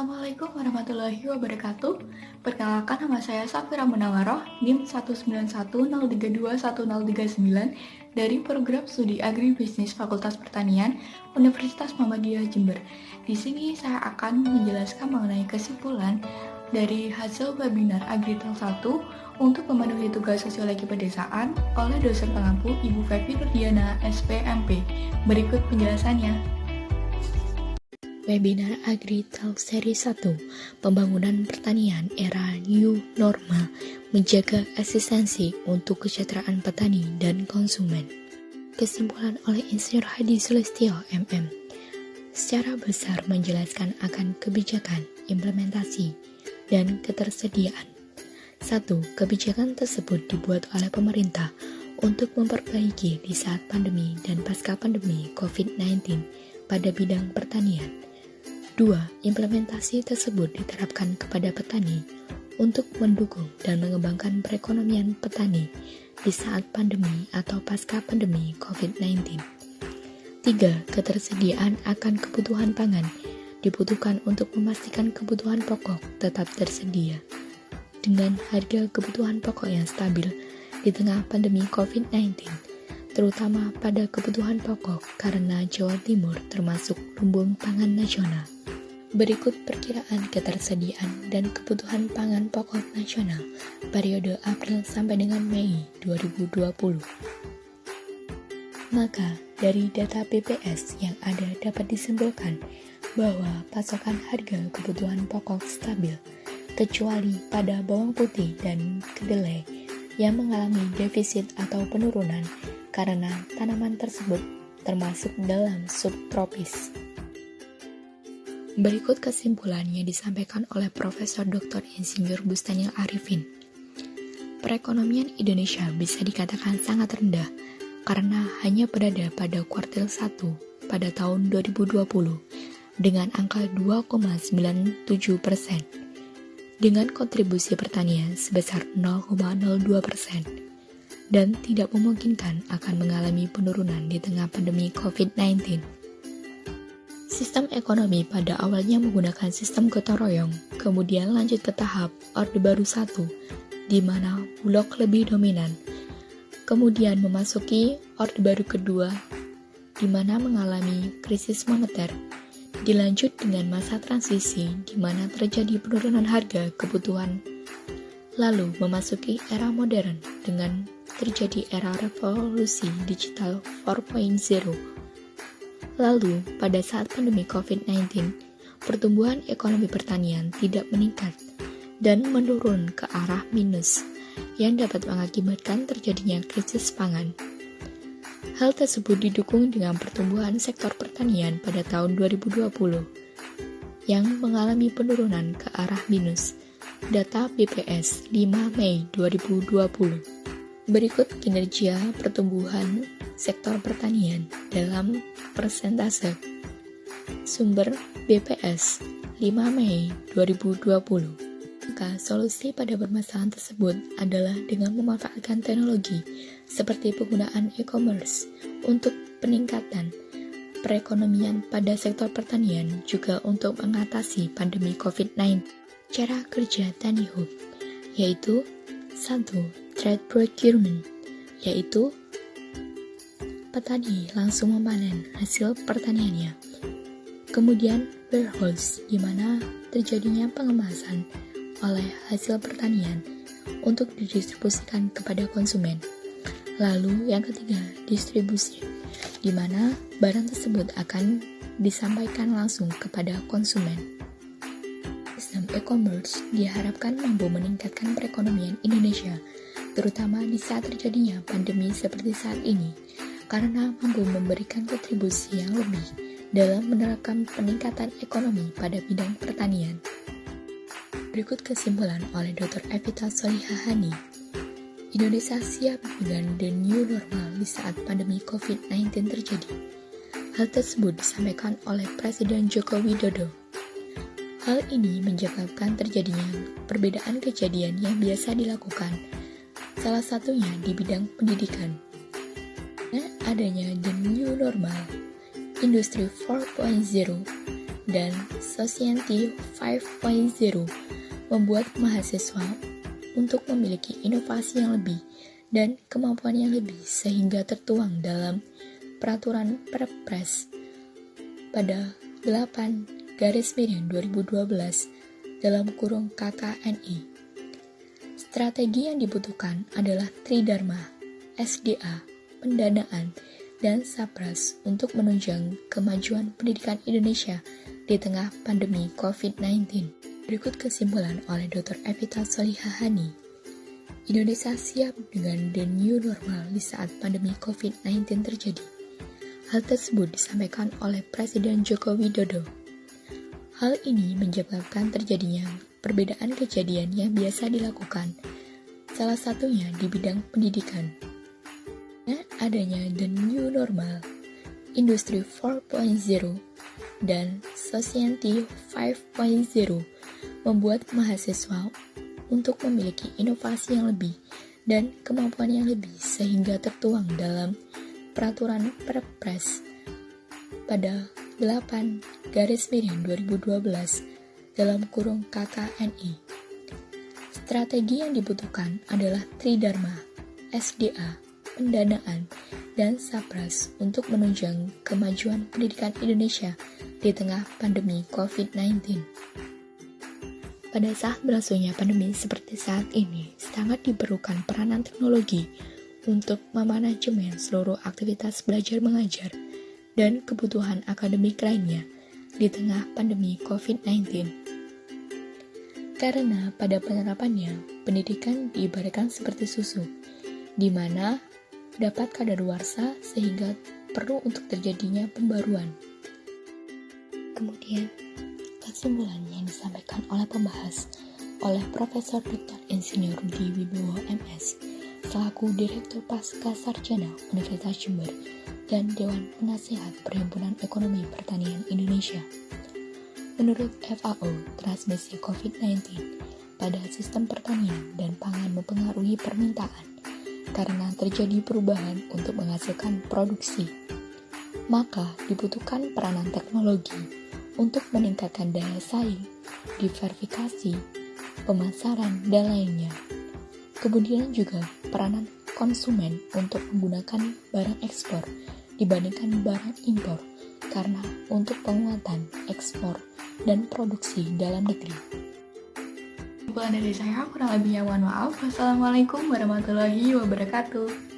Assalamualaikum warahmatullahi wabarakatuh. Perkenalkan, nama saya Safira Munawaroh, NIM 191032139 dari Program Studi Agribisnis Fakultas Pertanian Universitas Muhammadiyah Jember. Di sini saya akan menjelaskan mengenai kesimpulan dari hasil webinar Agritel 1 untuk memenuhi tugas sosiologi pedesaan oleh dosen pengampu Ibu Fevi Nurdiana, SPMP. Berikut penjelasannya. Webinar Agritel Seri 1, Pembangunan Pertanian Era New Normal, menjaga eksistensi untuk kesejahteraan petani dan konsumen. Kesimpulan oleh Insinyur Hadi Sulistyo, MM, secara besar menjelaskan akan kebijakan, implementasi, dan ketersediaan. 1. Kebijakan tersebut dibuat oleh pemerintah untuk memperbaiki di saat pandemi dan pasca pandemi COVID-19 pada bidang pertanian. 2. Implementasi tersebut diterapkan kepada petani untuk mendukung dan mengembangkan perekonomian petani di saat pandemi atau pasca pandemi COVID-19. 3. Ketersediaan akan kebutuhan pangan dibutuhkan untuk memastikan kebutuhan pokok tetap tersedia dengan harga kebutuhan pokok yang stabil di tengah pandemi COVID-19, terutama pada kebutuhan pokok karena Jawa Timur termasuk lumbung pangan nasional. Berikut perkiraan ketersediaan dan kebutuhan pangan pokok nasional periode April sampai dengan Mei 2020. Maka, dari data BPS yang ada dapat disimpulkan bahwa pasokan harga kebutuhan pokok stabil, kecuali pada bawang putih dan kedelai yang mengalami defisit atau penurunan karena tanaman tersebut termasuk dalam subtropis. Berikut kesimpulannya disampaikan oleh Profesor Dr. Insinyur Bustanil Arifin. Perekonomian Indonesia bisa dikatakan sangat rendah karena hanya berada pada kuartil 1 pada tahun 2020 dengan angka 2,97%, dengan kontribusi pertanian sebesar 0,02%, dan tidak memungkinkan akan mengalami penurunan di tengah pandemi COVID-19. Sistem ekonomi pada awalnya menggunakan sistem gotong royong, kemudian lanjut ke tahap Orde Baru 1, di mana Bulog lebih dominan. Kemudian memasuki Orde Baru kedua, di mana mengalami krisis moneter. Dilanjut dengan masa transisi, di mana terjadi penurunan harga kebutuhan. Lalu memasuki era modern, dengan terjadi era revolusi digital 4.0. Lalu, pada saat pandemi COVID-19, pertumbuhan ekonomi pertanian tidak meningkat dan menurun ke arah minus yang dapat mengakibatkan terjadinya krisis pangan. Hal tersebut didukung dengan pertumbuhan sektor pertanian pada tahun 2020 yang mengalami penurunan ke arah minus. Data BPS 5 Mei 2020. Berikut kinerja pertumbuhan sektor pertanian dalam persentase. Sumber BPS 5 Mei 2020. Maka solusi pada permasalahan tersebut adalah dengan memanfaatkan teknologi seperti penggunaan e-commerce untuk peningkatan perekonomian pada sektor pertanian, juga untuk mengatasi pandemi COVID-19. Cara kerja Tani Hub yaitu 1. Trade procurement, yaitu petani langsung memanen hasil pertaniannya. Kemudian warehouse, di mana terjadinya pengemasan oleh hasil pertanian untuk didistribusikan kepada konsumen. Lalu yang ketiga, distribusi, di mana barang tersebut akan disampaikan langsung kepada konsumen. Sistem e-commerce diharapkan mampu meningkatkan perekonomian Indonesia, terutama di saat terjadinya pandemi seperti saat ini, karena mampu memberikan kontribusi yang lebih dalam menerapkan peningkatan ekonomi pada bidang pertanian. Berikut kesimpulan oleh Dr. Evita Solihahani. Indonesia siap dengan the new normal di saat pandemi COVID-19 terjadi. Hal tersebut disampaikan oleh Presiden Joko Widodo. Hal ini menyebabkan terjadinya perbedaan kejadian yang biasa dilakukan, salah satunya di bidang pendidikan. Adanya the new normal, Industri 4.0, dan Society 5.0 membuat mahasiswa untuk memiliki inovasi yang lebih dan kemampuan yang lebih sehingga tertuang dalam Peraturan Perpres pada 8/2012 Strategi yang dibutuhkan adalah Tridharma, SDA, pendanaan, dan Sapras untuk menunjang kemajuan pendidikan Indonesia di tengah pandemi COVID-19. Berikut kesimpulan oleh Dr. Evita Solihahani. Indonesia siap dengan the new normal di saat pandemi COVID-19 terjadi. Hal tersebut disampaikan oleh Presiden Joko Widodo. Hal ini menyebabkan terjadinya perbedaan kejadian yang biasa dilakukan, salah satunya di bidang pendidikan. Dengan adanya the new normal, Industri 4.0, dan Society 5.0 membuat mahasiswa untuk memiliki inovasi yang lebih dan kemampuan yang lebih sehingga tertuang dalam Peraturan Perpres pada 8/2012 Strategi yang dibutuhkan adalah Tridharma, SDA, pendanaan, dan Sapras untuk menunjang kemajuan pendidikan Indonesia di tengah pandemi COVID-19. Pada saat berlangsungnya pandemi seperti saat ini, sangat diperlukan peranan teknologi untuk memanajemen seluruh aktivitas belajar mengajar dan kebutuhan akademik lainnya di tengah pandemi COVID-19. Karena pada penerapannya, pendidikan diibaratkan seperti susu, di mana dapat kadaluarsa sehingga perlu untuk terjadinya pembaruan. Kemudian, kesimpulan yang disampaikan oleh pembahas oleh Profesor Dr. Insinyur Rudi Wibowo MS selaku Direktur Pasca Sarjana Universitas Jember dan Dewan Penasehat Perhimpunan Ekonomi Pertanian Indonesia. Menurut FAO, transmisi COVID-19 pada sistem pertanian dan pangan mempengaruhi permintaan karena terjadi perubahan untuk menghasilkan produksi. Maka dibutuhkan peranan teknologi untuk meningkatkan daya saing, diversifikasi, pemasaran, dan lainnya. Kemudian juga peranan konsumen untuk menggunakan barang ekspor dibandingkan barang impor karena untuk penguatan ekspor dan produksi dalam negeri. Kesimpulan dari saya kurang lebihnya mohon maaf. Wassalamualaikum warahmatullahi wabarakatuh.